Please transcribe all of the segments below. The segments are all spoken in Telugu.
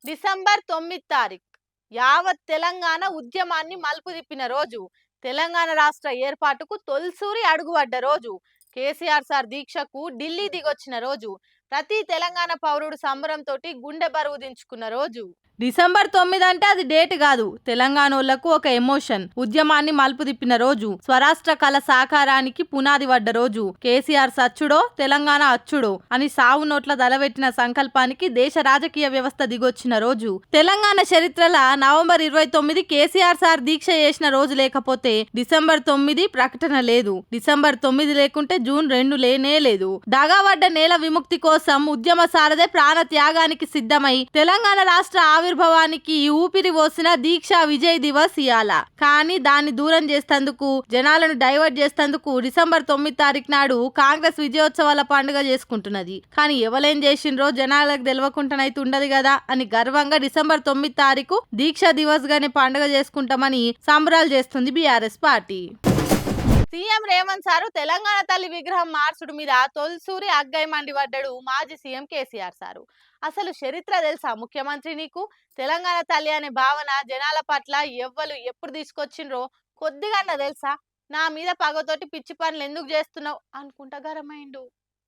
డిసెంబర్ 9 తారీఖు యావత్ తెలంగాణ ఉద్యమాన్ని మలుపు తిప్పిన రోజు, తెలంగాణ రాష్ట్ర ఏర్పాటుకు తొలిసూరి అడుగుపడ్డ రోజు, కేసీఆర్ సార్ దీక్షకు ఢిల్లీ దిగొచ్చిన రోజు, ప్రతి తెలంగాణ పౌరుడు సంబరంతో గుండె బరువు దించుకున్న రోజు. డిసెంబర్ 9 అంటే అది డేట్ కాదు, తెలంగాణోళ్లకు ఒక ఎమోషన్. ఉద్యమాన్ని మలుపు తిప్పిన రోజు, స్వరాష్ట్ర కళ సాకారానికి పునాది పడ్డ రోజు, కేసీఆర్ సచ్చుడో తెలంగాణ అచ్చుడో అని సావు నోట్ల దలవెట్టిన సంకల్పానికి దేశ రాజకీయ వ్యవస్థ దిగొచ్చిన రోజు. తెలంగాణ చరిత్రల నవంబర్ 29 కేసీఆర్ సార్ దీక్ష చేసిన రోజు లేకపోతే డిసెంబర్ 9 ప్రకటన లేదు. డిసెంబర్ 9 లేకుంటే జూన్ 2 లేనే లేదు. దాగావడ్డ నేల విముక్తి కోసం ఉద్యమ సారథే ప్రాణ త్యాగానికి సిద్ధమై తెలంగాణ రాష్ట్ర ఆవిర్భావానికి ఊపిరి పోసిన దీక్షా విజయ్ దివస్ ఇయాల. కానీ దాన్ని దూరం చేసేందుకు, జనాలను డైవర్ట్ చేసేందుకు డిసెంబర్ 9 తారీఖు నాడు కాంగ్రెస్ విజయోత్సవాల పండుగ చేసుకుంటున్నది. కానీ ఎవలేం చేసిండ్రో జనాలకు తెలియకుండానైతే ఉండదు కదా అని గర్వంగా డిసెంబర్ 9 తారీఖు దీక్షా దివస్ గానే పండుగ చేసుకుంటామని సంబరాలు చేస్తుంది BRS party. CM Revanth sir Telangana తల్లి విగ్రహం మార్చుడు మీద తొలిసూరి అగ్గై మండిపడ్డాడు మాజీ సీఎం కేసీఆర్ సారు. అసలు చరిత్ర తెలుసా ముఖ్యమంత్రి నీకు? తెలంగాణ తల్లి అనే భావన జనాల పట్ల ఎవ్వరు ఎప్పుడు తీసుకొచ్చిండ్రో కొద్దిగా తెలుసా? నా మీద పగతోటి పిచ్చి పనులు ఎందుకు చేస్తున్నావు అనుకుంటా గరమైండు.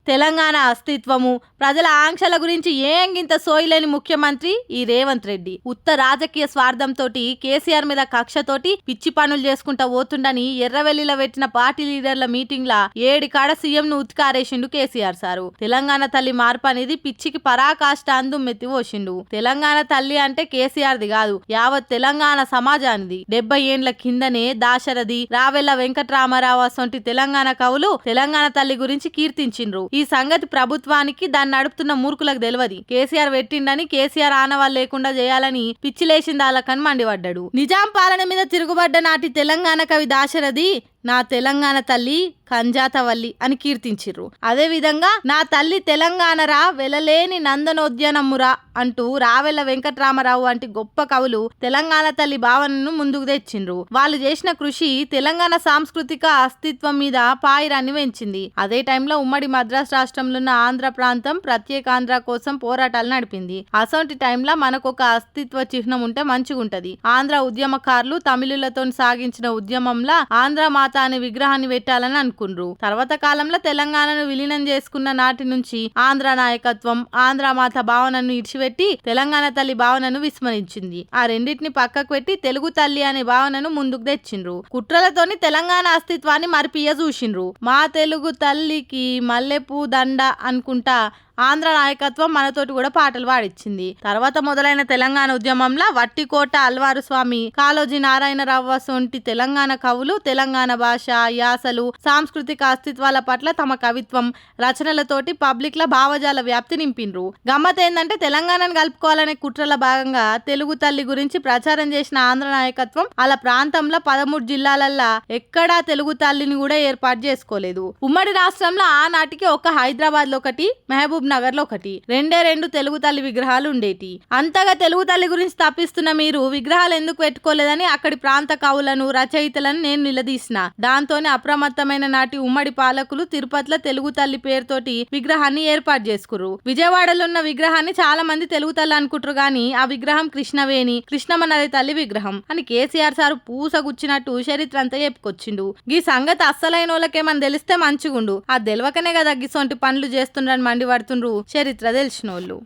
తెలంగాణ అస్తిత్వము, ప్రజల ఆంక్షల గురించి ఏంగింత సోయిలేని ముఖ్యమంత్రి ఈ రేవంత్ రెడ్డి. ఉత్త రాజకీయ స్వార్థంతో కేసీఆర్ మీద కక్షతోటి పిచ్చి పనులు చేసుకుంటా పోతుండని ఎర్రవెల్లిలో పెట్టిన పార్టీ లీడర్ల మీటింగ్ లా 7 కాడ సీఎం ను ఉత్కారేసిండు కేసీఆర్ సారు. తెలంగాణ తల్లి మార్పు అనేది పిచ్చికి పరాకాష్ట అందు మెత్తి పోసిండు. తెలంగాణ తల్లి అంటే కేసీఆర్ది కాదు, యావత్ తెలంగాణ సమాజానిది. 70 ఏండ్ల కిందనే దాశరథి, రావెల్ల వెంకటరామారావు అసొంటి తెలంగాణ కవులు తెలంగాణ తల్లి గురించి కీర్తించిండ్రు. ఈ సంగతి ప్రభుత్వానికి, దాన్ని నడుపుతున్న మూర్ఖులకు తెలియదు. కేసీఆర్ పెట్టిండని కేసీఆర్ ఆనవాళ్ళు లేకుండా చేయాలని పిచ్చిలేసిందాలకని మండిపడ్డాడు. నిజాం పాలన మీద తిరుగుబడ్డ నాటి తెలంగాణ కవి దాశరథి నా తెలంగాణ తల్లి కంజాతవల్లి అని కీర్తించిర్రు. అదే విధంగా నా తల్లి తెలంగాణరా వెలలేని నందనోద్యానమురా అంటూ రావెల్ల వెంకటరామారావు వంటి గొప్ప కవులు తెలంగాణ తల్లి భావనను ముందుకు తెచ్చిండ్రు. వాళ్ళు చేసిన కృషి తెలంగాణ సాంస్కృతిక అస్తిత్వం మీద పాయిరాన్ని పెంచింది. అదే టైంలో ఉమ్మడి మద్రాసు రాష్ట్రంలో ఉన్న ఆంధ్ర ప్రాంతం ప్రత్యేక ఆంధ్ర కోసం పోరాటాలు నడిపింది. అసొంటి టైంలో మనకొక అస్తిత్వ చిహ్నం ఉంటే మంచిగుంటది. ఆంధ్ర ఉద్యమకారులు తమిళులతో సాగించిన ఉద్యమంలా ఆంధ్ర మాత అనే విగ్రహాన్ని పెట్టాలని అనుకుండ్రు. తర్వాత కాలంలో తెలంగాణను విలీనం చేసుకున్న నాటి నుంచి ఆంధ్ర నాయకత్వం ఆంధ్ర మాత భావనను ఇడిచిపెట్టి తెలంగాణ తల్లి భావనను విస్మరించింది. ఆ రెండింటిని పక్కకు పెట్టి తెలుగు తల్లి అనే భావనను ముందుకు తెచ్చిండ్రు. కుట్రలతోని తెలంగాణ అస్తిత్వాన్ని మరిపియ్య చూసిండ్రు. మా తెలుగు తల్లికి మల్లెపూ దండ అనుకుంటా ఆంధ్ర నాయకత్వం మనతోటి కూడా పాటలు పాడించింది. తర్వాత మొదలైన తెలంగాణ ఉద్యమంలో వట్టికోట అల్వారు స్వామి, కాళోజీ నారాయణరావు వంటి తెలంగాణ కవులు తెలంగాణ భాష, యాసలు, సాంస్కృతిక అస్తిత్వాల పట్ల తమ కవిత్వం, రచనలతోటి పబ్లిక్ ల భావజాల వ్యాప్తి నింపిండ్రు. గమ్మత్ ఏందంటే తెలంగాణను కలుపుకోవాలనే కుట్రల భాగంగా తెలుగు తల్లి గురించి ప్రచారం చేసిన ఆంధ్ర నాయకత్వం అలా ప్రాంతంలో 13 జిల్లాలల్లా ఎక్కడా తెలుగు తల్లిని కూడా ఏర్పాటు చేసుకోలేదు. ఉమ్మడి రాష్ట్రంలో ఆనాటికి ఒక హైదరాబాద్ లో ఒకటి, మహబూబ్ నగర్ లో ఒకటి, 2 తెలుగు తల్లి విగ్రహాలు ఉండేటి. అంతగా తెలుగు తల్లి గురించి తప్పిస్తున్న మీరు విగ్రహాలు ఎందుకు పెట్టుకోలేదని అక్కడి ప్రాంత కవులను, రచయితలను నేను నిలదీసిన. దాంతోనే అప్రమత్తమైన నాటి ఉమ్మడి పాలకులు తిరుపతిలో తెలుగు తల్లి పేరుతోటి విగ్రహాన్ని ఏర్పాటు చేసుకుర్రు. విజయవాడలో ఉన్న విగ్రహాన్ని చాలా మంది తెలుగు తల్లి అనుకుంటారు గాని ఆ విగ్రహం కృష్ణవేణి, కృష్ణమ్మ నది తల్లి విగ్రహం అని కేసీఆర్ సారు పూసగుచ్చినట్టు చరిత్ర అంతా చెప్పుకొచ్చిండు. ఈ సంగతి అస్సలైన వాళ్ళకేమని తెలిస్తే మంచిగుండు. ఆ తెలవకనే కదా గిసొంటి పనులు చేస్తుండ్రని మండిపడుతుండ్రు చరిత్ర తెలిసినోళ్ళు.